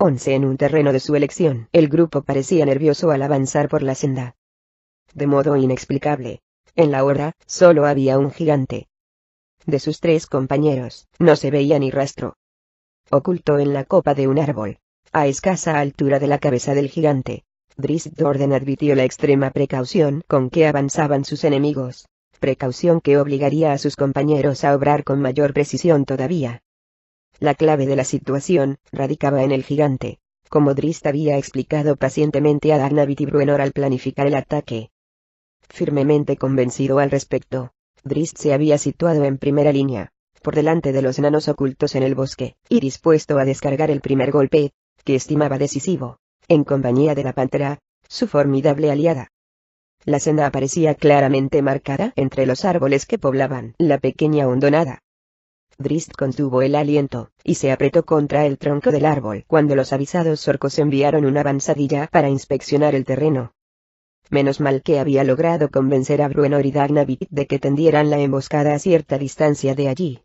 11 en un terreno de su elección. El grupo parecía nervioso al avanzar por la senda. De modo inexplicable, en la horda, solo había un gigante. De sus 3 compañeros, no se veía ni rastro. Oculto en la copa de un árbol, a escasa altura de la cabeza del gigante, Drizzt Do'Urden advirtió la extrema precaución con que avanzaban sus enemigos, precaución que obligaría a sus compañeros a obrar con mayor precisión todavía. La clave de la situación radicaba en el gigante, como Drizzt había explicado pacientemente a Dagnabit y Bruenor al planificar el ataque. Firmemente convencido al respecto, Drizzt se había situado en primera línea, por delante de los enanos ocultos en el bosque, y dispuesto a descargar el primer golpe, que estimaba decisivo, en compañía de la pantera, su formidable aliada. La senda aparecía claramente marcada entre los árboles que poblaban la pequeña hondonada. Drizzt contuvo el aliento, y se apretó contra el tronco del árbol cuando los avisados orcos enviaron una avanzadilla para inspeccionar el terreno. Menos mal que había logrado convencer a Bruenor y Dagnabit de que tendieran la emboscada a cierta distancia de allí.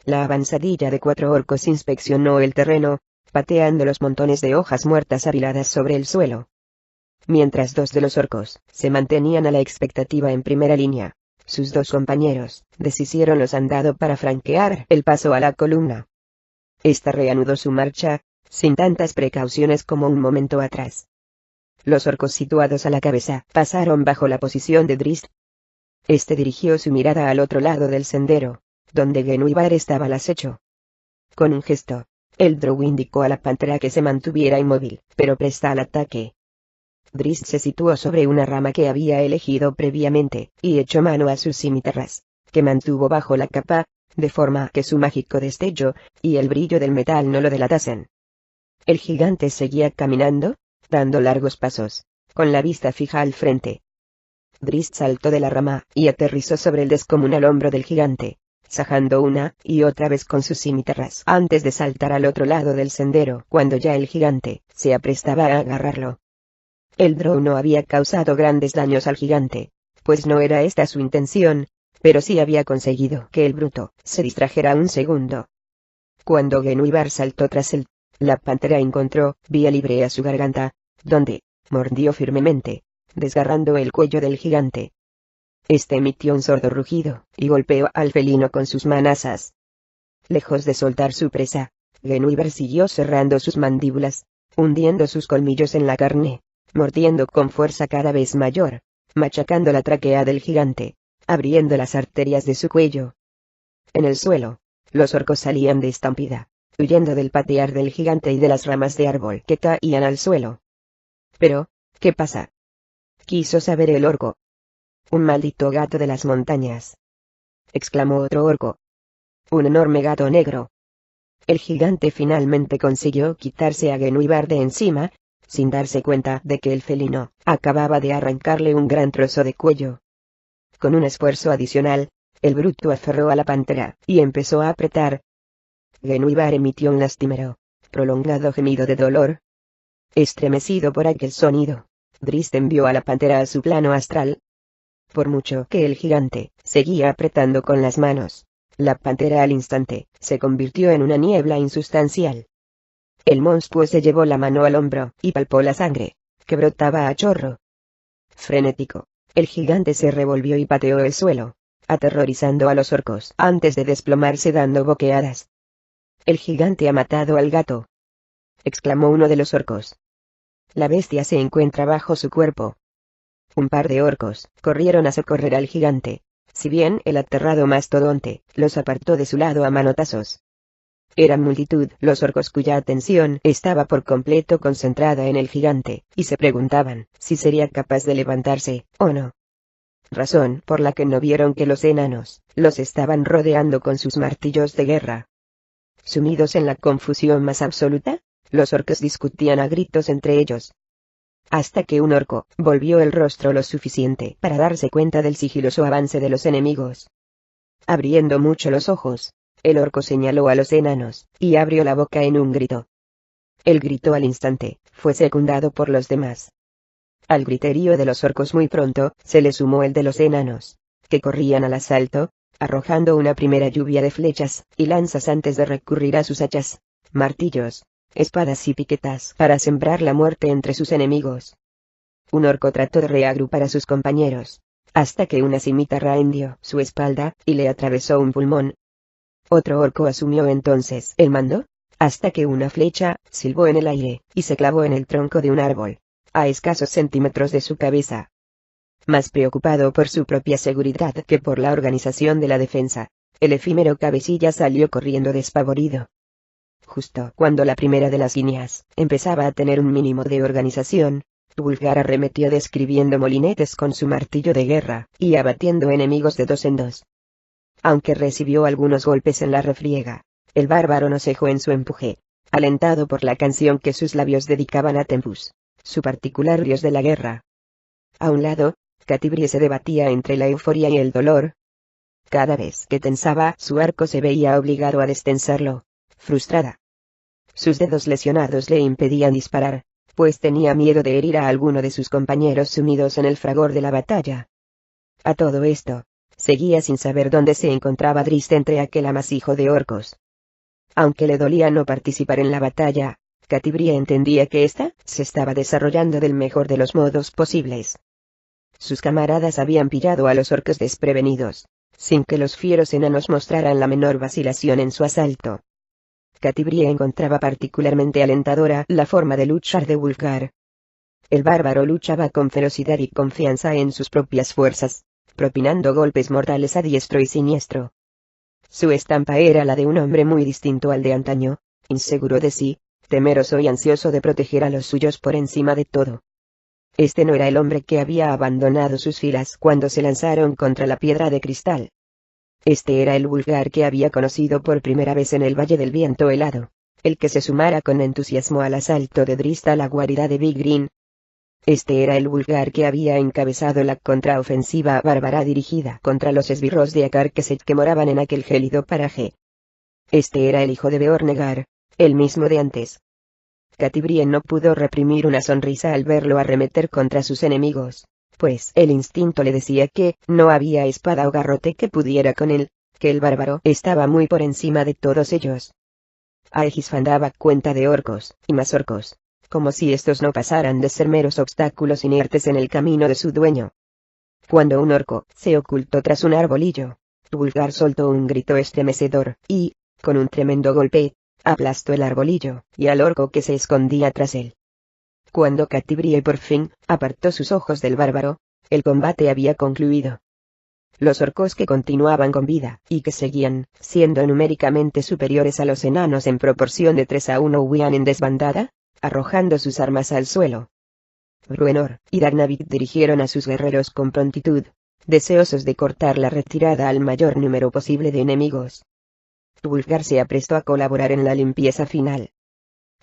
La avanzadilla de 4 orcos inspeccionó el terreno, pateando los montones de hojas muertas apiladas sobre el suelo. Mientras 2 de los orcos se mantenían a la expectativa en primera línea, sus 2 compañeros deshicieron los andado para franquear el paso a la columna. Esta reanudó su marcha, sin tantas precauciones como un momento atrás. Los orcos situados a la cabeza pasaron bajo la posición de Drizzt. Este dirigió su mirada al otro lado del sendero, donde Genuibar estaba al acecho. Con un gesto, el drow indicó a la pantera que se mantuviera inmóvil, pero presta al ataque. Drizzt se situó sobre una rama que había elegido previamente, y echó mano a sus cimitarras, que mantuvo bajo la capa, de forma que su mágico destello y el brillo del metal no lo delatasen. El gigante seguía caminando, dando largos pasos, con la vista fija al frente. Drizzt saltó de la rama y aterrizó sobre el descomunal hombro del gigante, sajando una y otra vez con sus cimitarras antes de saltar al otro lado del sendero cuando ya el gigante se aprestaba a agarrarlo. El drow no había causado grandes daños al gigante, pues no era esta su intención, pero sí había conseguido que el bruto se distrajera un segundo. Cuando Genuibar saltó tras él, la pantera encontró vía libre a su garganta, donde mordió firmemente, desgarrando el cuello del gigante. Este emitió un sordo rugido, y golpeó al felino con sus manazas. Lejos de soltar su presa, Genuibar siguió cerrando sus mandíbulas, hundiendo sus colmillos en la carne, mordiendo con fuerza cada vez mayor, machacando la tráquea del gigante, abriendo las arterias de su cuello. En el suelo, los orcos salían de estampida, huyendo del patear del gigante y de las ramas de árbol que caían al suelo. Pero, ¿qué pasa? Quiso saber el orco. Un maldito gato de las montañas, exclamó otro orco. Un enorme gato negro. El gigante finalmente consiguió quitarse a Genuibar de encima, sin darse cuenta de que el felino acababa de arrancarle un gran trozo de cuello. Con un esfuerzo adicional, el bruto aferró a la pantera y empezó a apretar. Genuibar emitió un lastimero, prolongado gemido de dolor. Estremecido por aquel sonido, Drizzt envió a la pantera a su plano astral. Por mucho que el gigante seguía apretando con las manos, la pantera al instante se convirtió en una niebla insustancial. El monstruo se llevó la mano al hombro y palpó la sangre, que brotaba a chorro. Frenético, el gigante se revolvió y pateó el suelo, aterrorizando a los orcos antes de desplomarse dando boqueadas. «El gigante ha matado al gato», exclamó uno de los orcos. «La bestia se encuentra bajo su cuerpo». Un par de orcos corrieron a socorrer al gigante, si bien el aterrado mastodonte los apartó de su lado a manotazos. Eran multitud los orcos cuya atención estaba por completo concentrada en el gigante, y se preguntaban si sería capaz de levantarse, o no. Razón por la que no vieron que los enanos los estaban rodeando con sus martillos de guerra. Sumidos en la confusión más absoluta, los orcos discutían a gritos entre ellos. Hasta que un orco volvió el rostro lo suficiente para darse cuenta del sigiloso avance de los enemigos. Abriendo mucho los ojos, el orco señaló a los enanos, y abrió la boca en un grito. El grito al instante fue secundado por los demás. Al griterío de los orcos muy pronto se le sumó el de los enanos, que corrían al asalto, arrojando una primera lluvia de flechas y lanzas antes de recurrir a sus hachas, martillos, espadas y piquetas para sembrar la muerte entre sus enemigos. Un orco trató de reagrupar a sus compañeros, hasta que una cimitarra hendió su espalda y le atravesó un pulmón. Otro orco asumió entonces el mando, hasta que una flecha silbó en el aire y se clavó en el tronco de un árbol, a escasos centímetros de su cabeza. Más preocupado por su propia seguridad que por la organización de la defensa, el efímero cabecilla salió corriendo despavorido. Justo cuando la primera de las líneas empezaba a tener un mínimo de organización, Wulfgar arremetió describiendo molinetes con su martillo de guerra, y abatiendo enemigos de dos en dos. Aunque recibió algunos golpes en la refriega, el bárbaro no cejó en su empuje, alentado por la canción que sus labios dedicaban a Tempus, su particular dios de la guerra. A un lado, Catibrie se debatía entre la euforia y el dolor. Cada vez que tensaba su arco se veía obligado a destensarlo, frustrada. Sus dedos lesionados le impedían disparar, pues tenía miedo de herir a alguno de sus compañeros sumidos en el fragor de la batalla. A todo esto, seguía sin saber dónde se encontraba Drizzt entre aquel amasijo de orcos. Aunque le dolía no participar en la batalla, Catibrie entendía que ésta se estaba desarrollando del mejor de los modos posibles. Sus camaradas habían pillado a los orcos desprevenidos, sin que los fieros enanos mostraran la menor vacilación en su asalto. Catibrie encontraba particularmente alentadora la forma de luchar de Wulfgar. El bárbaro luchaba con ferocidad y confianza en sus propias fuerzas, propinando golpes mortales a diestro y siniestro. Su estampa era la de un hombre muy distinto al de antaño, inseguro de sí, temeroso y ansioso de proteger a los suyos por encima de todo. Este no era el hombre que había abandonado sus filas cuando se lanzaron contra la piedra de cristal. Este era el Wulfgar que había conocido por primera vez en el Valle del Viento Helado, el que se sumara con entusiasmo al asalto de Drizzt a la guarida de Big Green. Este era el Wulfgar que había encabezado la contraofensiva bárbara dirigida contra los esbirros de Acarkeset que moraban en aquel gélido paraje. Este era el hijo de Beornegar, el mismo de antes. Catibrie no pudo reprimir una sonrisa al verlo arremeter contra sus enemigos, pues el instinto le decía que no había espada o garrote que pudiera con él, que el bárbaro estaba muy por encima de todos ellos. Aegisfan daba cuenta de orcos, y más orcos, como si estos no pasaran de ser meros obstáculos inertes en el camino de su dueño. Cuando un orco se ocultó tras un arbolillo, Wulfgar soltó un grito estremecedor, y, con un tremendo golpe, aplastó el arbolillo, y al orco que se escondía tras él. Cuando Catibrie por fin apartó sus ojos del bárbaro, el combate había concluido. Los orcos que continuaban con vida, y que seguían siendo numéricamente superiores a los enanos en proporción de 3-1 huían en desbandada, arrojando sus armas al suelo. Bruenor y Dagnavik dirigieron a sus guerreros con prontitud, deseosos de cortar la retirada al mayor número posible de enemigos. Wulfgar se aprestó a colaborar en la limpieza final.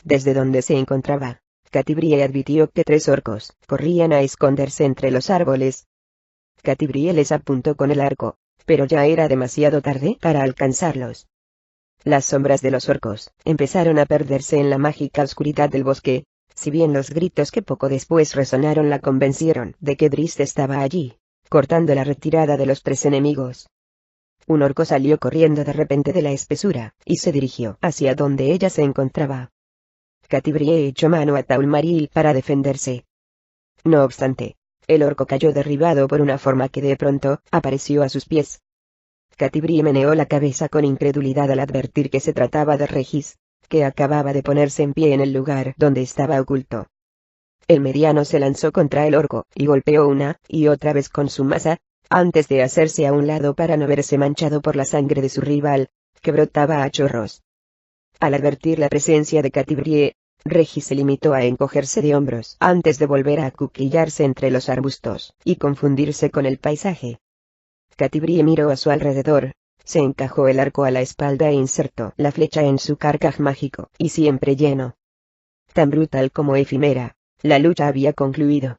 Desde donde se encontraba, Catibrie advirtió que 3 orcos corrían a esconderse entre los árboles. Catibrie les apuntó con el arco, pero ya era demasiado tarde para alcanzarlos. Las sombras de los orcos empezaron a perderse en la mágica oscuridad del bosque, si bien los gritos que poco después resonaron la convencieron de que Drizzt estaba allí, cortando la retirada de los 3 enemigos. Un orco salió corriendo de repente de la espesura, y se dirigió hacia donde ella se encontraba. Catibrie echó mano a Taulmaril para defenderse. No obstante, el orco cayó derribado por una forma que de pronto apareció a sus pies. Catibrie meneó la cabeza con incredulidad al advertir que se trataba de Regis, que acababa de ponerse en pie en el lugar donde estaba oculto. El mediano se lanzó contra el orco y golpeó una y otra vez con su maza, antes de hacerse a un lado para no verse manchado por la sangre de su rival, que brotaba a chorros. Al advertir la presencia de Catibrie, Regis se limitó a encogerse de hombros antes de volver a acuclillarse entre los arbustos y confundirse con el paisaje. Catibrie miró a su alrededor, se encajó el arco a la espalda e insertó la flecha en su carcaj mágico y siempre lleno. Tan brutal como efímera, la lucha había concluido.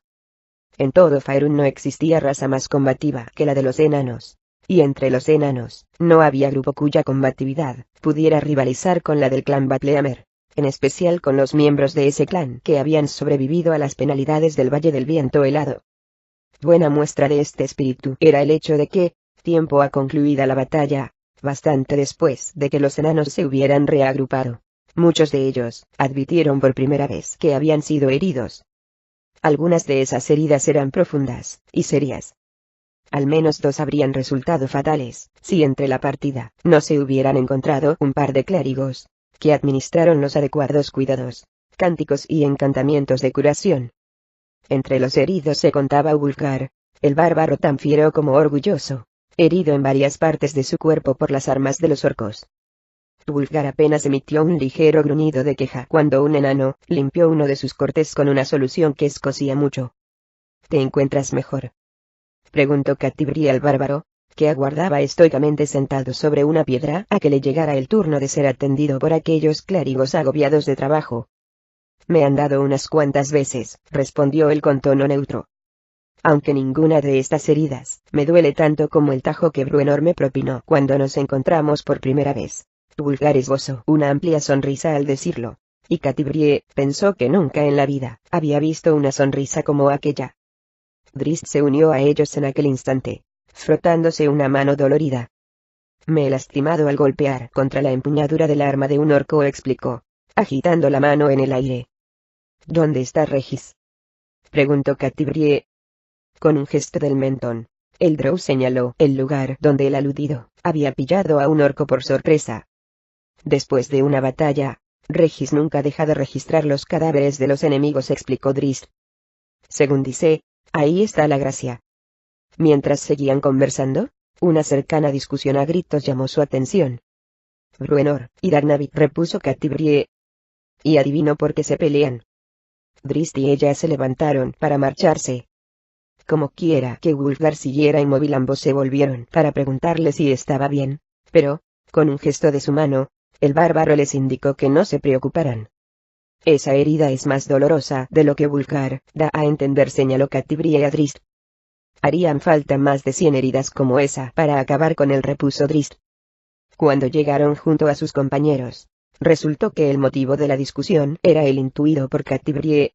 En todo Faerun no existía raza más combativa que la de los enanos, y entre los enanos no había grupo cuya combatividad pudiera rivalizar con la del clan Batleamer, en especial con los miembros de ese clan que habían sobrevivido a las penalidades del Valle del Viento Helado. Buena muestra de este espíritu era el hecho de que, tiempo a concluida la batalla, bastante después de que los enanos se hubieran reagrupado, Muchos de ellos advirtieron por primera vez que habían sido heridos. Algunas de esas heridas eran profundas y serias. Al menos 2 habrían resultado fatales, si entre la partida no se hubieran encontrado un par de clérigos, que administraron los adecuados cuidados, cánticos y encantamientos de curación. Entre los heridos se contaba Wulfgar, el bárbaro tan fiero como orgulloso, herido en varias partes de su cuerpo por las armas de los orcos. Wulfgar apenas emitió un ligero gruñido de queja cuando un enano limpió uno de sus cortes con una solución que escocía mucho. ¿Te encuentras mejor?, preguntó Catti-brie al bárbaro, que aguardaba estoicamente sentado sobre una piedra a que le llegara el turno de ser atendido por aquellos clérigos agobiados de trabajo. Me han dado unas cuantas veces, respondió él con tono neutro. Aunque ninguna de estas heridas me duele tanto como el tajo que Bruenor me propinó cuando nos encontramos por primera vez. Wulfgar esbozó una amplia sonrisa al decirlo, y Catti-brie pensó que nunca en la vida había visto una sonrisa como aquella. Drizzt se unió a ellos en aquel instante, frotándose una mano dolorida. Me he lastimado al golpear contra la empuñadura del arma de un orco, explicó, agitando la mano en el aire. ¿Dónde está Regis?, preguntó Catti-brie. Con un gesto del mentón, el drow señaló el lugar donde el aludido había pillado a un orco por sorpresa. Después de una batalla, Regis nunca deja de registrar los cadáveres de los enemigos, explicó Drizzt. Según dice, ahí está la gracia. Mientras seguían conversando, una cercana discusión a gritos llamó su atención. Bruenor y Darnavik, repuso Catti-brie. Y adivino por qué se pelean. Drizzt y ella se levantaron para marcharse. Como quiera que Wulfgar siguiera inmóvil, ambos se volvieron para preguntarle si estaba bien, pero, con un gesto de su mano, el bárbaro les indicó que no se preocuparan. Esa herida es más dolorosa de lo que Wulfgar da a entender, señaló Catti-brie a Drizzt. Harían falta más de 100 heridas como esa para acabar con él, repuso Drizzt. Cuando llegaron junto a sus compañeros, resultó que el motivo de la discusión era el intuido por Catti-brie.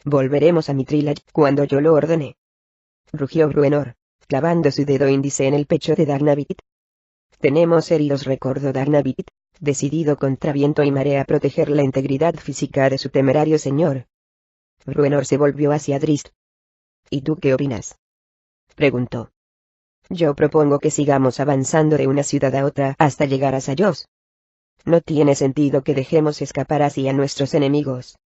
Volveremos a Mithril cuando yo lo ordene, rugió Bruenor, clavando su dedo índice en el pecho de Darnavik. Tenemos heridos, recordó Darnavik, decidido contra viento y marea a proteger la integridad física de su temerario señor. Bruenor se volvió hacia Drizzt. ¿Y tú qué opinas?, preguntó. Yo propongo que sigamos avanzando de una ciudad a otra hasta llegar a Sayos. No tiene sentido que dejemos escapar así a nuestros enemigos.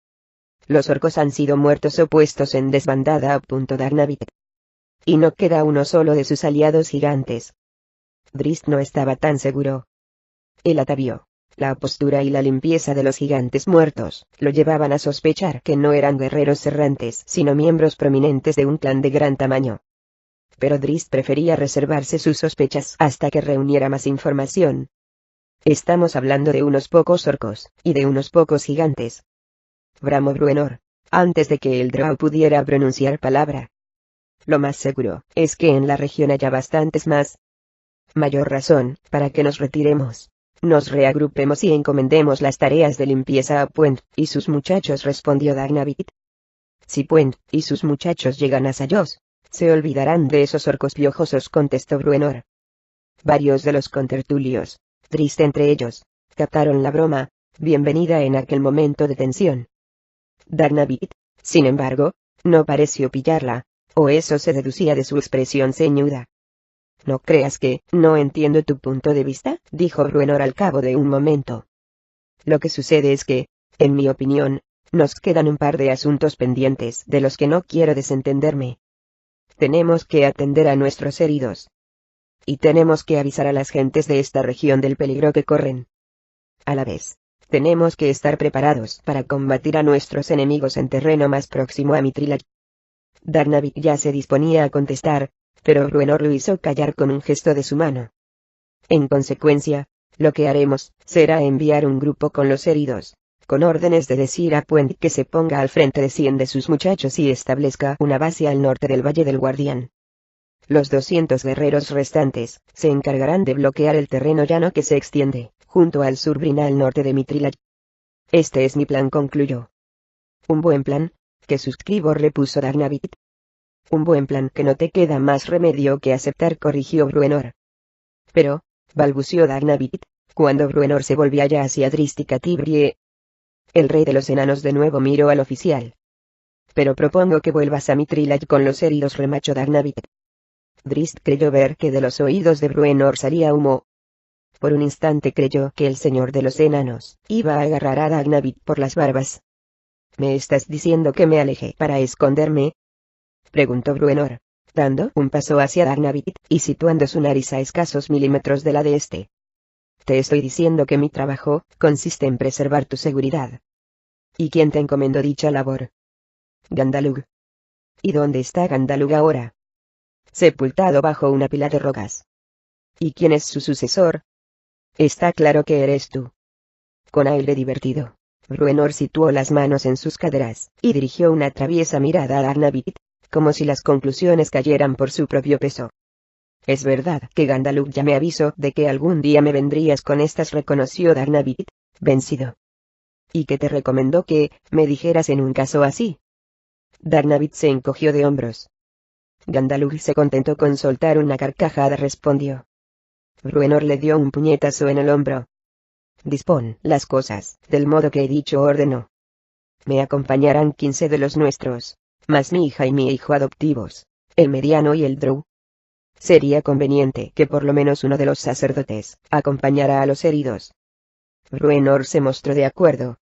Los orcos han sido muertos o puestos en desbandada, apuntó Darnavik. Y no queda uno solo de sus aliados gigantes. Drizzt no estaba tan seguro. El atavío, la postura y la limpieza de los gigantes muertos lo llevaban a sospechar que no eran guerreros errantes, sino miembros prominentes de un clan de gran tamaño. Pero Drizzt prefería reservarse sus sospechas hasta que reuniera más información. Estamos hablando de unos pocos orcos, y de unos pocos gigantes, bramó Bruenor, antes de que el drow pudiera pronunciar palabra. Lo más seguro es que en la región haya bastantes más. Mayor razón para que nos retiremos, nos reagrupemos y encomendemos las tareas de limpieza a Puent y sus muchachos, respondió Darnavik. Si Puent y sus muchachos llegan a Sayos, se olvidarán de esos orcos piojosos, contestó Bruenor. Varios de los contertulios, Drizzt entre ellos, captaron la broma, bienvenida en aquel momento de tensión. Darnavik, sin embargo, no pareció pillarla, o eso se deducía de su expresión ceñuda. No creas que no entiendo tu punto de vista, dijo Bruenor al cabo de un momento. Lo que sucede es que, en mi opinión, nos quedan un par de asuntos pendientes de los que no quiero desentenderme. Tenemos que atender a nuestros heridos. Y tenemos que avisar a las gentes de esta región del peligro que corren. A la vez, tenemos que estar preparados para combatir a nuestros enemigos en terreno más próximo a Mithril. Darnavik ya se disponía a contestar, pero Bruenor lo hizo callar con un gesto de su mano. En consecuencia, lo que haremos será enviar un grupo con los heridos, con órdenes de decir a Puent que se ponga al frente de 100 de sus muchachos y establezca una base al norte del Valle del Guardián. Los 200 guerreros restantes se encargarán de bloquear el terreno llano que se extiende, junto al sur Brina al norte de Mithril. Este es mi plan, concluyó. Un buen plan, que suscribo, repuso Darnavik. Un buen plan que no te queda más remedio que aceptar, corrigió Bruenor. Pero, balbució Darnavik, Cuando Bruenor se volvía ya hacia Drist y Catibrie, el rey de los enanos de nuevo miró al oficial. Pero propongo que vuelvas a Mithril con los heridos, remachó Darnavit. Drist creyó ver que de los oídos de Bruenor salía humo. Por un instante creyó que el señor de los enanos iba a agarrar a Darnavit por las barbas. ¿Me estás diciendo que me aleje para esconderme?, preguntó Bruenor, dando un paso hacia Darnavit y situando su nariz a escasos milímetros de la de este. Te estoy diciendo que mi trabajo consiste en preservar tu seguridad. ¿Y quién te encomendó dicha labor? Gandalug. ¿Y dónde está Gandalug ahora? Sepultado bajo una pila de rocas. ¿Y quién es su sucesor? Está claro que eres tú. Con aire divertido, Bruenor situó las manos en sus caderas y dirigió una traviesa mirada a Darnavit, como si las conclusiones cayeran por su propio peso. Es verdad que Gandalug ya me avisó de que algún día me vendrías con estas, reconoció Darnavit, vencido. ¿Y que te recomendó que me dijeras en un caso así? Darnavit se encogió de hombros. Gandalug se contentó con soltar una carcajada, respondió. Bruenor le dio un puñetazo en el hombro. Dispón las cosas del modo que he dicho, ordenó. Me acompañarán 15 de los nuestros, más mi hija y mi hijo adoptivos, el mediano y el Drow. Sería conveniente que por lo menos uno de los sacerdotes acompañara a los heridos. Bruenor se mostró de acuerdo.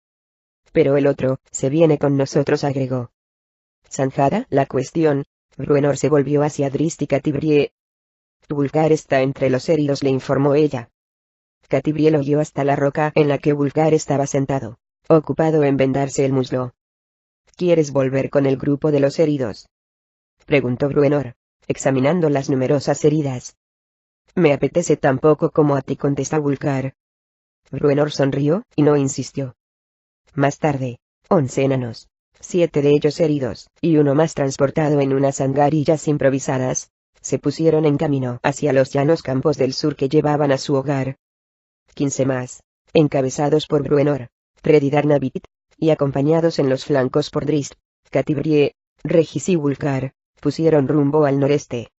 Pero el otro se viene con nosotros, agregó. Zanjada la cuestión, Bruenor se volvió hacia Drist y Catibrie. Wulfgar está entre los heridos, le informó ella. Catibrie lo guió hasta la roca en la que Wulfgar estaba sentado, ocupado en vendarse el muslo. ¿Quieres volver con el grupo de los heridos?, preguntó Bruenor, examinando las numerosas heridas. Me apetece tan poco como a ti, contestó Wulfgar. Bruenor sonrió y no insistió. Más tarde, 11 enanos, 7 de ellos heridos, y uno más transportado en unas angarillas improvisadas, se pusieron en camino hacia los llanos campos del sur que llevaban a su hogar. 15 más, encabezados por Bruenor, Red y Darnavit, y acompañados en los flancos por Drist, Catibrie, Regis y Wulfgar, pusieron rumbo al noreste.